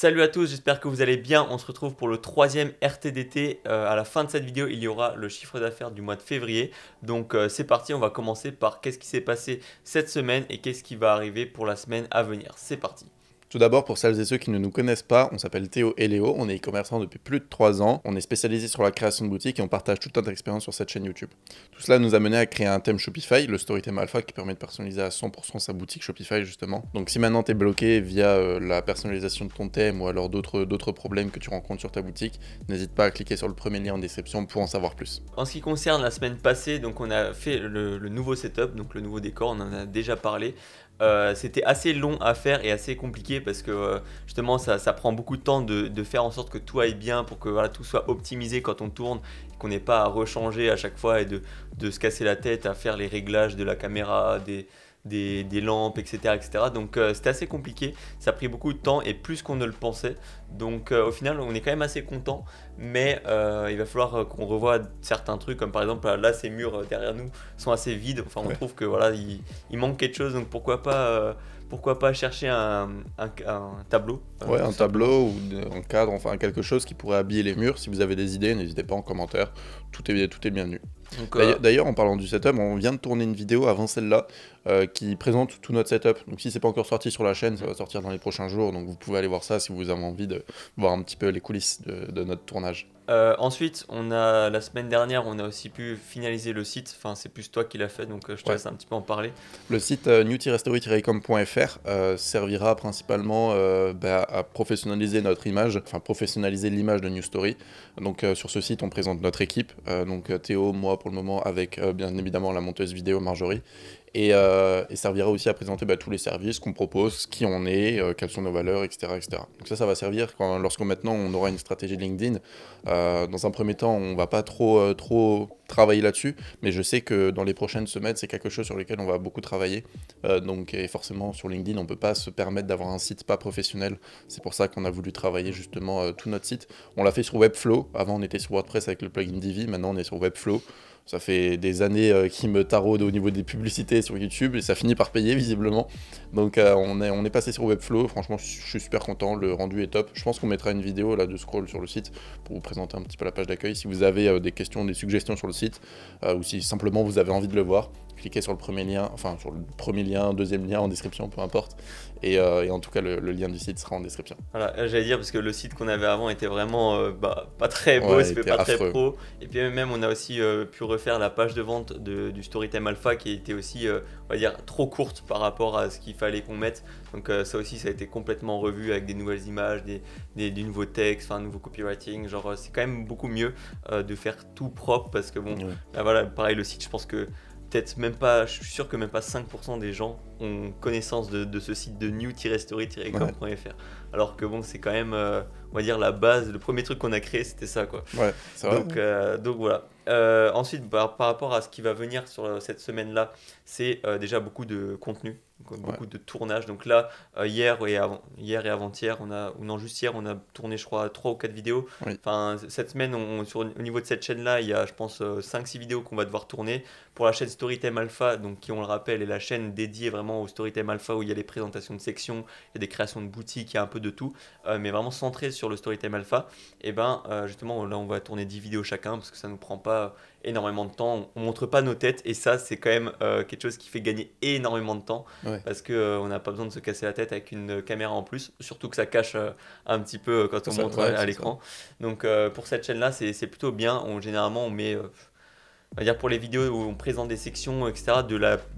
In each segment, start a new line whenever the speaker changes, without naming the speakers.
Salut à tous, j'espère que vous allez bien. On se retrouve pour le troisième RTDT. À la fin de cette vidéo, il y aura le chiffre d'affaires du mois de février. Donc c'est parti, on va commencer par qu'est-ce qui s'est passé cette semaine et qu'est-ce qui va arriver pour la semaine à venir. C'est parti.
Tout d'abord, pour celles et ceux qui ne nous connaissent pas, on s'appelle Théo et Léo, on est e-commerçants depuis plus de 3 ans, on est spécialisé sur la création de boutiques et on partage toute notre expérience sur cette chaîne YouTube. Tout cela nous a mené à créer un thème Shopify, le Storytime Alpha, qui permet de personnaliser à 100% sa boutique Shopify justement. Donc si maintenant tu es bloqué via la personnalisation de ton thème ou alors d'autres problèmes que tu rencontres sur ta boutique, n'hésite pas à cliquer sur le premier lien en description pour en savoir plus.
En ce qui concerne la semaine passée, donc on a fait le nouveau setup, donc le nouveau décor, on en a déjà parlé. C'était assez long à faire et assez compliqué parce que justement ça prend beaucoup de temps de faire en sorte que tout aille bien pour que voilà, tout soit optimisé quand on tourne et qu'on n'ait pas à rechanger à chaque fois et de se casser la tête à faire les réglages de la caméra, des lampes, etc. etc. Donc c'était assez compliqué, ça a pris beaucoup de temps et plus qu'on ne le pensait. Donc au final on est quand même assez content, mais il va falloir qu'on revoie certains trucs, comme par exemple là ces murs derrière nous sont assez vides, enfin on trouve que voilà il manque quelque chose, donc pourquoi pas chercher un tableau.
Ouais, un tableau ou un cadre, enfin quelque chose qui pourrait habiller les murs. Si vous avez des idées, n'hésitez pas en commentaire, tout est bienvenu. D'ailleurs, en parlant du setup, on vient de tourner une vidéo avant celle-là qui présente tout notre setup. Donc si c'est pas encore sorti sur la chaîne, ça va sortir dans les prochains jours. Donc vous pouvez aller voir ça si vous avez envie de voir un petit peu les coulisses de notre tournage.
Ensuite, la semaine dernière, on a aussi pu finaliser le site. Enfin, c'est plus toi qui l'as fait, donc je te laisse un petit peu en parler.
Le site new-story-com.fr servira principalement à professionnaliser notre image, enfin professionnaliser l'image de New Story. Donc sur ce site, on présente notre équipe, donc Théo, moi pour le moment, avec bien évidemment la monteuse vidéo Marjorie. Et servira aussi à présenter tous les services qu'on propose, qui on est, quelles sont nos valeurs, etc. etc. Donc ça va servir lorsque maintenant on aura une stratégie LinkedIn. Dans un premier temps, on va pas trop travailler là-dessus, mais je sais que dans les prochaines semaines, c'est quelque chose sur lequel on va beaucoup travailler. Et forcément, sur LinkedIn, on peut pas se permettre d'avoir un site pas professionnel. C'est pour ça qu'on a voulu travailler justement tout notre site. On l'a fait sur Webflow. Avant, on était sur WordPress avec le plugin Divi. Maintenant, on est sur Webflow. Ça fait des années qui me taraudent au niveau des publicités sur YouTube et ça finit par payer visiblement. Donc on est passé sur Webflow, franchement je suis super content, le rendu est top. Je pense qu'on mettra une vidéo là de scroll sur le site pour vous présenter un petit peu la page d'accueil. Si vous avez des questions, des suggestions sur le site ou si simplement vous avez envie de le voir, cliquez sur le premier lien, enfin sur le premier lien, deuxième lien en description, peu importe. Et en tout cas, le lien du site sera en description.
Voilà, j'allais dire parce que le site qu'on avait avant était vraiment pas très beau, c'était pas
affreux.
Très pro. Et puis même, on a aussi pu refaire la page de vente du Storytime Alpha qui était aussi, on va dire, trop courte par rapport à ce qu'il fallait qu'on mette. Donc ça aussi, ça a été complètement revu avec des nouvelles images, du nouveau texte, un nouveau copywriting. Genre, c'est quand même beaucoup mieux de faire tout propre parce que bon, là, voilà, pareil, le site, je pense que peut-être même pas, je suis sûr que même pas 5% des gens ont connaissance de ce site de new-story-com.fr. Alors que bon, c'est quand même, on va dire, la base, le premier truc qu'on a créé, c'était ça, quoi.
Ouais, c'est vrai.
Donc voilà. Ensuite, par rapport à ce qui va venir sur cette semaine-là, c'est déjà beaucoup de contenu, beaucoup de tournage. Donc là, hier et avant-hier, juste hier, on a tourné, je crois, 3 ou 4 vidéos.
Oui.
Enfin, cette semaine, au niveau de cette chaîne-là, il y a, je pense, 5-6 vidéos qu'on va devoir tourner. Pour la chaîne Storytime Alpha, donc qui, on le rappelle, est la chaîne dédiée vraiment au Storytime Alpha où il y a les présentations de sections, il y a des créations de boutiques, il y a un peu de tout, mais vraiment centré sur le Storytime Alpha. Et justement, là, on va tourner 10 vidéos chacun parce que ça ne nous prend pas énormément de temps. On montre pas nos têtes et ça, c'est quand même quelque chose qui fait gagner énormément de temps parce qu'on n'a pas besoin de se casser la tête avec une caméra en plus, surtout que ça cache un petit peu quand on montre à l'écran. Donc pour cette chaîne-là, c'est plutôt bien. Généralement, on met... on va dire pour les vidéos où on présente des sections, etc.,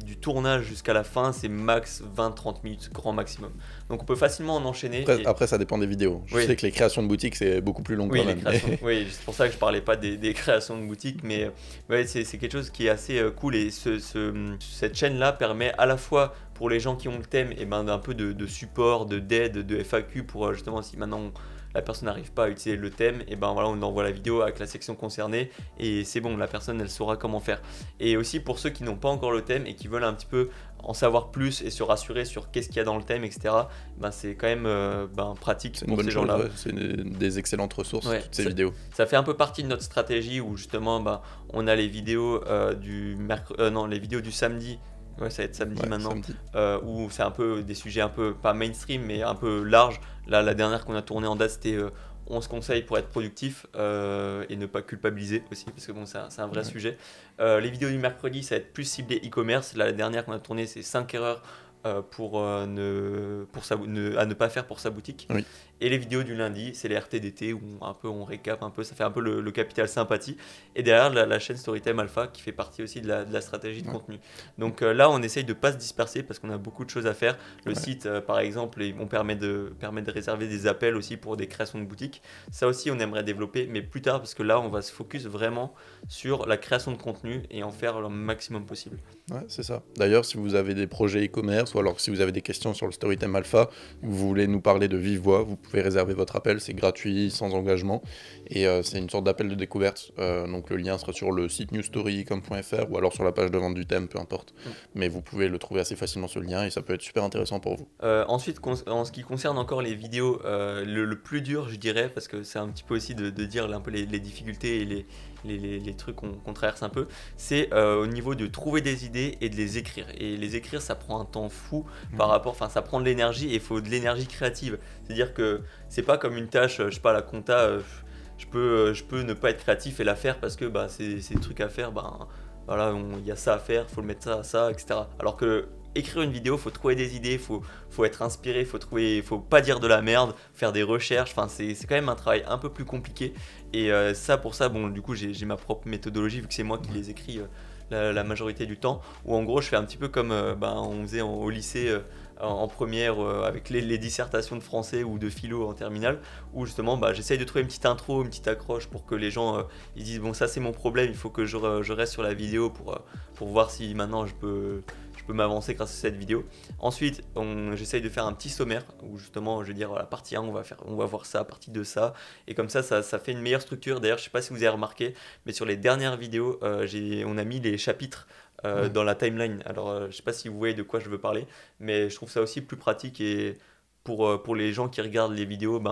du tournage jusqu'à la fin, c'est max 20-30 minutes, grand maximum. Donc on peut facilement en enchaîner.
Après ça dépend des vidéos. Je sais que les créations de boutiques, c'est beaucoup plus long quand même.
Oui, c'est pour ça que je parlais pas des créations de boutiques, mais c'est quelque chose qui est assez cool. Et cette chaîne-là permet à la fois pour les gens qui ont le thème d'un peu de support, d'aide, de FAQ pour justement si maintenant la personne n'arrive pas à utiliser le thème, et voilà, on envoie la vidéo avec la section concernée et c'est bon, la personne elle saura comment faire. Et aussi pour ceux qui n'ont pas encore le thème et qui veulent un petit peu en savoir plus et se rassurer sur qu'est-ce qu'il y a dans le thème, etc., c'est quand même pratique pour ces gens-là.
C'est des excellentes ressources, toutes ces vidéos.
Ça fait un peu partie de notre stratégie où justement on a les vidéos les vidéos du samedi Ouais, ça va être samedi
Ouais,
maintenant,
samedi.
où c'est un peu des sujets un peu, pas mainstream, mais un peu large. Là, la dernière qu'on a tournée en date, c'était 11 conseils pour être productif et ne pas culpabiliser aussi, parce que bon, c'est un vrai
Ouais.
sujet. Les vidéos du mercredi, ça va être plus ciblé e-commerce. Là, la dernière qu'on a tournée, c'est 5 erreurs à ne pas faire pour sa boutique.
Oui.
Et les vidéos du lundi, c'est les RTDT où un peu on récap un peu, ça fait un peu le capital sympathie. Et derrière, la chaîne Storytime Alpha qui fait partie aussi de la stratégie de
Ouais.
contenu. Donc là, on essaye de ne pas se disperser parce qu'on a beaucoup de choses à faire. Le
Ouais.
site, par exemple, on permet de réserver des appels aussi pour des créations de boutiques. Ça aussi, on aimerait développer, mais plus tard parce que là, on va se focus vraiment sur la création de contenu et en faire le maximum possible.
Ouais, c'est ça. D'ailleurs, si vous avez des projets e-commerce ou alors si vous avez des questions sur le Storytime Alpha, vous voulez nous parler de vive voix, vous pouvez réserver votre appel, c'est gratuit, sans engagement, et c'est une sorte d'appel de découverte. Donc le lien sera sur le site newstory.com.fr ou alors sur la page de vente du thème, peu importe. Mais vous pouvez le trouver assez facilement ce lien et ça peut être super intéressant pour vous.
Ensuite, en ce qui concerne encore les vidéos, le plus dur, je dirais, parce que c'est un petit peu aussi de dire un peu les difficultés et les trucs qu'on traverse un peu, c'est au niveau de trouver des idées et de les écrire. Et les écrire, ça prend un temps fou par rapport, enfin, ça prend de l'énergie et il faut de l'énergie créative. C'est-à-dire que c'est pas comme une tâche, je sais pas, la compta, je peux ne pas être créatif et la faire parce que bah, c'est des trucs à faire, bah, voilà, il y a ça à faire, faut le mettre ça, etc. Alors que écrire une vidéo, faut trouver des idées, faut être inspiré, faut pas dire de la merde, faire des recherches. Enfin, c'est quand même un travail un peu plus compliqué. Et pour ça, bon, du coup, j'ai ma propre méthodologie vu que c'est moi qui les écris la majorité du temps. Où en gros, je fais un petit peu comme on faisait au lycée. En première avec les dissertations de français ou de philo en terminale où justement j'essaye de trouver une petite intro, une petite accroche pour que les gens ils disent bon ça c'est mon problème, il faut que je reste sur la vidéo pour voir si maintenant je peux m'avancer grâce à cette vidéo. Ensuite, j'essaye de faire un petit sommaire où justement je vais dire voilà, partie 1 on va voir ça, partie 2 ça, et comme ça fait une meilleure structure. D'ailleurs je sais pas si vous avez remarqué mais sur les dernières vidéos on a mis les chapitres dans la timeline. Alors, je sais pas si vous voyez de quoi je veux parler, mais je trouve ça aussi plus pratique et pour les gens qui regardent les vidéos,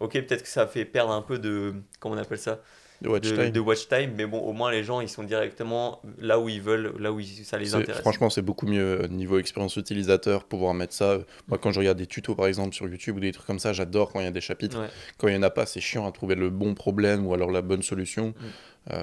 ok, peut-être que ça fait perdre un peu de, comment on appelle ça,
De watch time.
de watch time, mais bon, au moins les gens ils sont directement là où ils veulent, là où ça les intéresse.
Franchement, c'est beaucoup mieux niveau expérience utilisateur, pouvoir mettre ça. Moi, quand je regarde des tutos, par exemple, sur YouTube ou des trucs comme ça, j'adore quand il y a des chapitres.
Ouais.
Quand il n'y en a pas, c'est chiant à trouver le bon problème ou alors la bonne solution.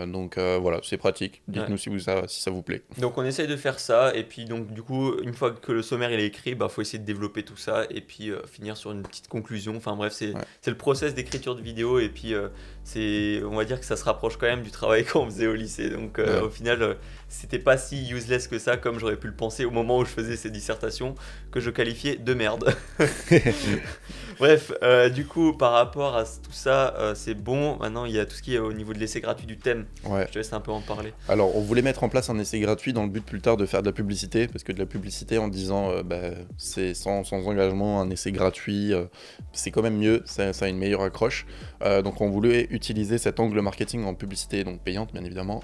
Donc voilà, c'est pratique. Dites-nous si ça vous plaît.
Donc on essaye de faire ça, et puis donc du coup, une fois que le sommaire il est écrit, faut essayer de développer tout ça, et puis finir sur une petite conclusion. Enfin bref, c'est le process d'écriture de vidéo, et puis on va dire que ça se rapproche quand même du travail qu'on faisait au lycée. Donc au final, c'était pas si useless que ça, comme j'aurais pu le penser au moment où je faisais ces dissertations, que je qualifiais de merde. Bref, du coup, par rapport à tout ça, c'est bon. Maintenant, il y a tout ce qui est au niveau de l'essai gratuit du thème.
Ouais.
Je te laisse un peu en parler.
Alors, on voulait mettre en place un essai gratuit dans le but plus tard de faire de la publicité, parce que de la publicité en disant c'est sans engagement, un essai gratuit, c'est quand même mieux, ça a une meilleure accroche. Donc, on voulait utiliser cet angle marketing en publicité, donc payante bien évidemment,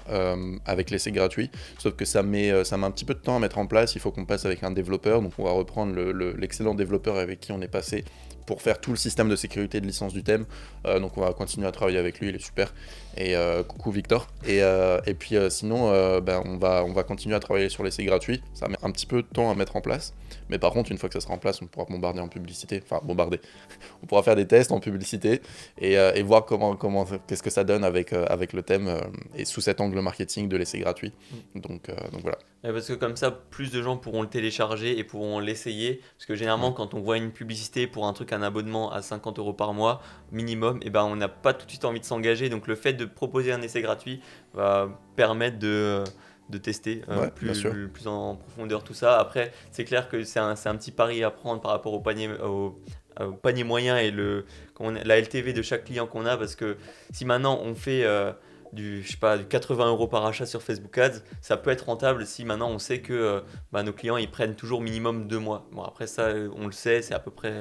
avec l'essai gratuit. Sauf que ça met un petit peu de temps à mettre en place, il faut qu'on passe avec un développeur, donc on va reprendre l'excellent développeur avec qui on est passé pour faire tout le système de sécurité de licence du thème. Donc on va continuer à travailler avec lui, il est super. Et coucou Victor. Et puis sinon, on va continuer à travailler sur l'essai gratuit. Ça met un petit peu de temps à mettre en place. Mais par contre, une fois que ça sera en place, on pourra bombarder en publicité. Enfin, bombarder. On pourra faire des tests en publicité et voir qu'est-ce que ça donne avec le thème et sous cet angle marketing de l'essai gratuit. Donc voilà.
Parce que comme ça, plus de gens pourront le télécharger et pourront l'essayer. Parce que généralement, quand on voit une publicité pour un truc, un abonnement à 50 € par mois minimum, on n'a pas tout de suite envie de s'engager. Donc le fait de proposer un essai gratuit va permettre de tester plus en profondeur tout ça. Après, c'est clair que c'est un petit pari à prendre par rapport au panier moyen et la LTV de chaque client qu'on a. Parce que si maintenant on fait... du 80 € par achat sur Facebook Ads, ça peut être rentable si maintenant on sait que nos clients ils prennent toujours minimum 2 mois. Bon après ça on le sait, c'est à peu près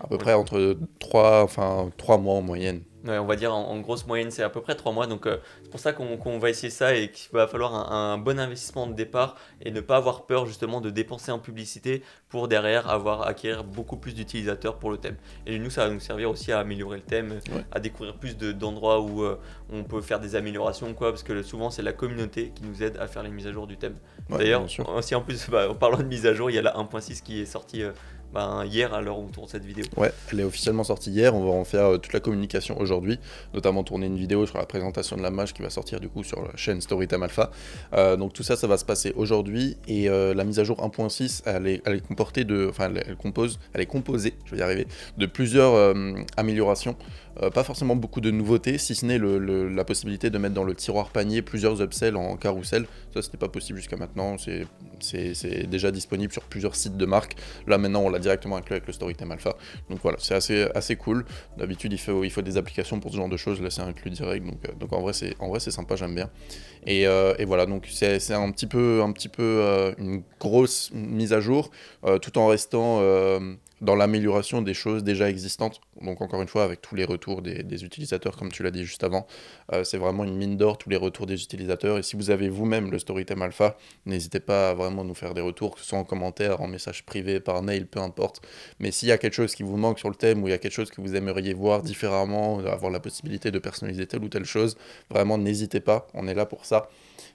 entre 3 mois en moyenne.
Ouais, on va dire en grosse moyenne, c'est à peu près 3 mois. Donc c'est pour ça qu'on va essayer ça et qu'il va falloir un bon investissement de départ et ne pas avoir peur justement de dépenser en publicité pour derrière acquérir beaucoup plus d'utilisateurs pour le thème. Et nous, ça va nous servir aussi à améliorer le thème,
Ouais.
à découvrir plus d'endroits où on peut faire des améliorations, quoi, parce que souvent c'est la communauté qui nous aide à faire les mises à jour du thème.
Ouais,
D'ailleurs,
bien sûr.
aussi en plus, en parlant de mise à jour, il y a la 1.6 qui est sortie hier à l'heure où on tourne cette vidéo.
Ouais, elle est officiellement sortie hier, on va en faire toute la communication aujourd'hui, notamment tourner une vidéo sur la présentation de la mage qui va sortir du coup sur la chaîne Storytime Alpha. Donc tout ça, ça va se passer aujourd'hui et la mise à jour 1.6, elle est comportée de, enfin elle est composée, je vais y arriver, de plusieurs améliorations. Pas forcément beaucoup de nouveautés, si ce n'est la possibilité de mettre dans le tiroir panier plusieurs upsells en carrousel. Ça, c'était pas possible jusqu'à maintenant, c'est déjà disponible sur plusieurs sites de marque. Là maintenant, on l'a directement inclus avec le Storytime Alpha. Donc voilà, c'est assez cool. D'habitude, il faut des applications pour ce genre de choses. Là, c'est inclus direct. Donc en vrai, c'est sympa, j'aime bien. Et voilà, donc c'est un petit peu une grosse mise à jour, tout en restant dans l'amélioration des choses déjà existantes. Donc encore une fois, avec tous les retours des utilisateurs, comme tu l'as dit juste avant, c'est vraiment une mine d'or, tous les retours des utilisateurs. Et si vous avez vous-même le Storytime Alpha, n'hésitez pas à vraiment nous faire des retours, que ce soit en commentaire, en message privé, par mail, peu importe. Mais s'il y a quelque chose qui vous manque sur le thème, ou il y a quelque chose que vous aimeriez voir différemment, avoir la possibilité de personnaliser telle ou telle chose, vraiment n'hésitez pas, on est là pour ça.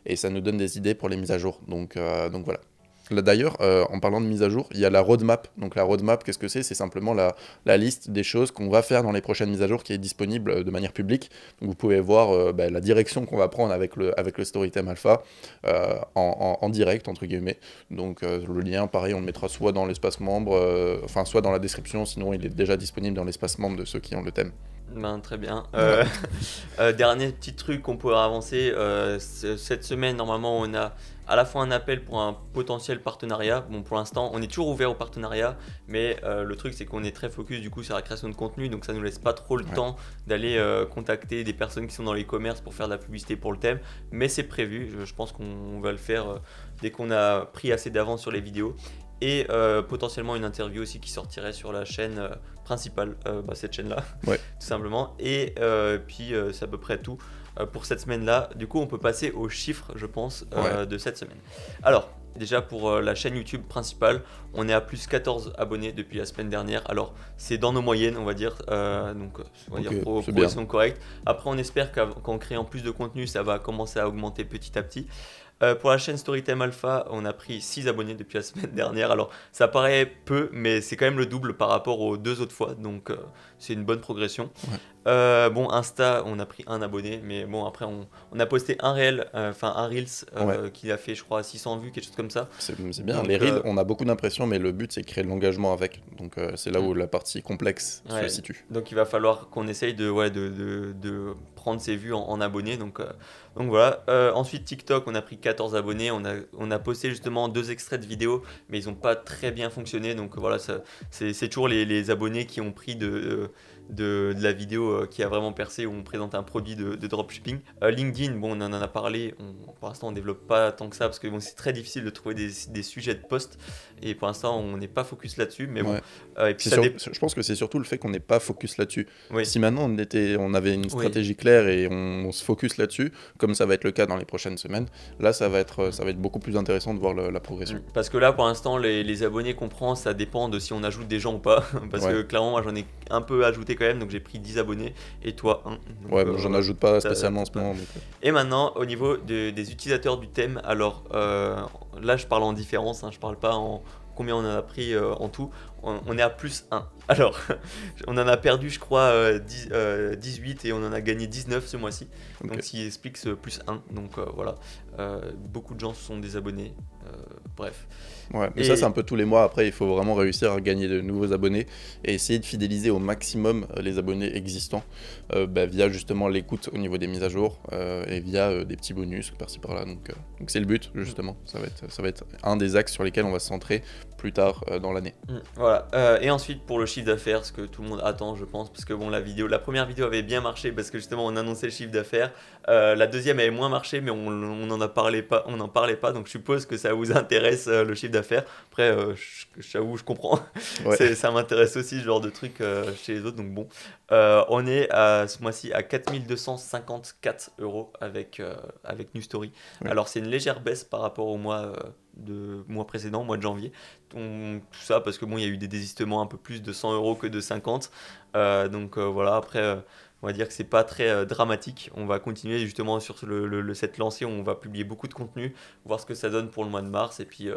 Et ça nous donne des idées pour les mises à jour. Donc voilà. Là d'ailleurs, en parlant de mise à jour, il y a la roadmap. Donc la roadmap, qu'est-ce que c'est? C'est simplement la liste des choses qu'on va faire dans les prochaines mises à jour qui est disponible de manière publique. Donc vous pouvez voir la direction qu'on va prendre avec le Storytime Alpha en direct, entre guillemets. Donc le lien, pareil, on le mettra soit dans l'espace membre, soit dans la description, sinon il est déjà disponible dans l'espace membre de ceux qui ont le thème.
Très bien. Dernier petit truc qu'on pourrait avancer, cette semaine, normalement, on a à la fois un appel pour un potentiel partenariat. Bon, pour l'instant, on est toujours ouvert au partenariat, mais le truc, c'est qu'on est très focus du coup sur la création de contenu, donc ça nous laisse pas trop le temps d'aller contacter des personnes qui sont dans les commerces pour faire de la publicité pour le thème, mais c'est prévu. Je pense qu'on va le faire dès qu'on a pris assez d'avance sur les vidéos. Et potentiellement une interview aussi qui sortirait sur la chaîne principale, cette chaîne-là,
Ouais.
tout simplement. Et puis c'est à peu près tout pour cette semaine-là. Du coup, on peut passer aux chiffres, je pense, de cette semaine. Alors, déjà pour la chaîne YouTube principale, on est à plus 14 abonnés depuis la semaine dernière. Alors, c'est dans nos moyennes, on va dire, donc on va dire progression correcte. Après, on espère qu'en créant plus de contenu, ça va commencer à augmenter petit à petit. Pour la chaîne Storytime Alpha, on a pris 6 abonnés depuis la semaine dernière. Alors ça paraît peu, mais c'est quand même le double par rapport aux 2 autres fois, donc c'est une bonne progression. Bon, Insta, on a pris 1 abonné, mais bon, après on a posté un réel, un Reels qui a fait, je crois, 600 vues, quelque chose comme ça.
C'est bien,
Donc,
les Reels, on a beaucoup d'impressions, mais le but c'est de créer de l'engagement avec. Donc c'est là où la partie complexe se situe.
Donc il va falloir qu'on essaye de prendre ses vues en abonnés. Donc voilà. Ensuite, TikTok, on a pris 14 abonnés. On a posté justement 2 extraits de vidéos, mais ils n'ont pas très bien fonctionné. Donc voilà, c'est toujours les abonnés qui ont pris de la vidéo qui a vraiment percé, où on présente un produit de dropshipping. LinkedIn, bon, on en a parlé. Pour l'instant, on ne développe pas tant que ça parce que bon, c'est très difficile de trouver des sujets de post. Et pour l'instant, on n'est pas focus là-dessus. Mais bon. Et puis
je pense que c'est surtout le fait qu'on n'est pas focus là-dessus.
Oui.
Si maintenant on avait une stratégie claire et on se focus là-dessus, comme ça va être le cas dans les prochaines semaines, là ça va être beaucoup plus intéressant de voir la progression.
Parce que là, pour l'instant, les abonnés qu'on prend, ça dépend de si on ajoute des gens ou pas. Parce que clairement, moi j'en ai un peu ajouté quand même, donc j'ai pris 10 abonnés et toi 1. Donc,
j'en ajoute pas spécialement en ce moment.
Et maintenant, au niveau des utilisateurs du thème, alors là je parle en différence, je parle pas en combien on en a pris en tout. On est à plus 1. Alors, on en a perdu, je crois, 18 et on en a gagné 19 ce mois-ci. Donc, ce qui explique ce plus 1. Donc, voilà. Beaucoup de gens se sont désabonnés. Bref.
Ouais, mais ça, c'est un peu tous les mois. Après, il faut vraiment réussir à gagner de nouveaux abonnés et essayer de fidéliser au maximum les abonnés existants via justement l'écoute au niveau des mises à jour et via des petits bonus par-ci par-là. Donc, c'est le but, justement. Ça va être un des axes sur lesquels on va se centrer plus tard dans l'année.
Voilà, et ensuite pour le chiffre d'affaires, ce que tout le monde attend je pense, parce que bon la première vidéo avait bien marché parce que justement on annonçait le chiffre d'affaires, la deuxième avait moins marché mais on n'en parlait pas, donc je suppose que ça vous intéresse le chiffre d'affaires. Après j'avoue je comprends,
Ouais.
ça m'intéresse aussi ce genre de truc chez les autres, donc bon. On est ce mois-ci à 4254 € avec New Story.
Ouais.
Alors c'est une légère baisse par rapport au mois précédent, mois de janvier. Tout ça parce que bon, il y a eu des désistements un peu plus de 100 € que de 50. Donc voilà, après, on va dire que c'est pas très dramatique. On va continuer justement sur cette lancée où on va publier beaucoup de contenu, voir ce que ça donne pour le mois de mars. Et puis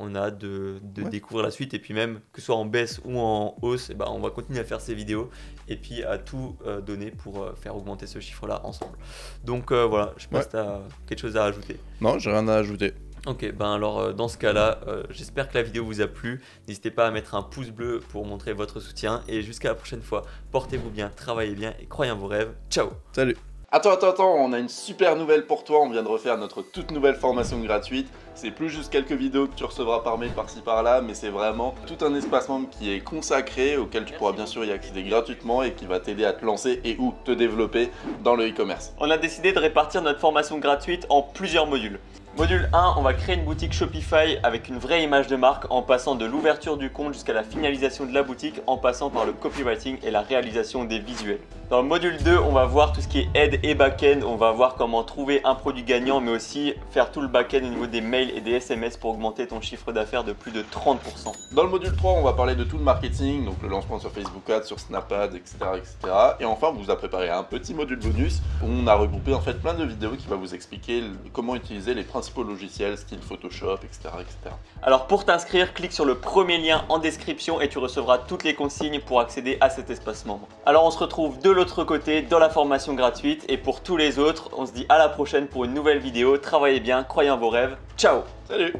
on a hâte de découvrir la suite. Et puis même, que ce soit en baisse ou en hausse, et ben, on va continuer à faire ces vidéos. Et puis à tout donner pour faire augmenter ce chiffre-là ensemble. Donc voilà, je sais pas si tu as quelque chose à ajouter.
Non, j'ai rien à ajouter.
Ok, ben alors dans ce cas-là, j'espère que la vidéo vous a plu. N'hésitez pas à mettre un pouce bleu pour montrer votre soutien. Et jusqu'à la prochaine fois, portez-vous bien, travaillez bien et croyez en vos rêves. Ciao!
Salut! Attends, on a une super nouvelle pour toi. On vient de refaire notre toute nouvelle formation gratuite. C'est plus juste quelques vidéos que tu recevras par mail par-ci par-là, mais c'est vraiment tout un espace membre qui est consacré, auquel tu pourras bien sûr y accéder gratuitement et qui va t'aider à te lancer et ou te développer dans le e-commerce.
On a décidé de répartir notre formation gratuite en plusieurs modules. Module 1, on va créer une boutique Shopify avec une vraie image de marque en passant de l'ouverture du compte jusqu'à la finalisation de la boutique en passant par le copywriting et la réalisation des visuels. Dans le module 2, on va voir tout ce qui est aide et back-end. On va voir comment trouver un produit gagnant mais aussi faire tout le back-end au niveau des mails et des SMS pour augmenter ton chiffre d'affaires de plus de 30%.
Dans le module 3, on va parler de tout le marketing, donc le lancement sur Facebook Ads, sur Snap Ads, etc. Et enfin, on vous a préparé un petit module bonus où on a regroupé en fait plein de vidéos qui va vous expliquer comment utiliser les principaux logiciels, style Photoshop, etc.
Alors pour t'inscrire, clique sur le premier lien en description et tu recevras toutes les consignes pour accéder à cet espace membre. Alors on se retrouve de l'autre côté dans la formation gratuite et pour tous les autres, on se dit à la prochaine pour une nouvelle vidéo. Travaillez bien, croyez en vos rêves. Ciao!
Salut!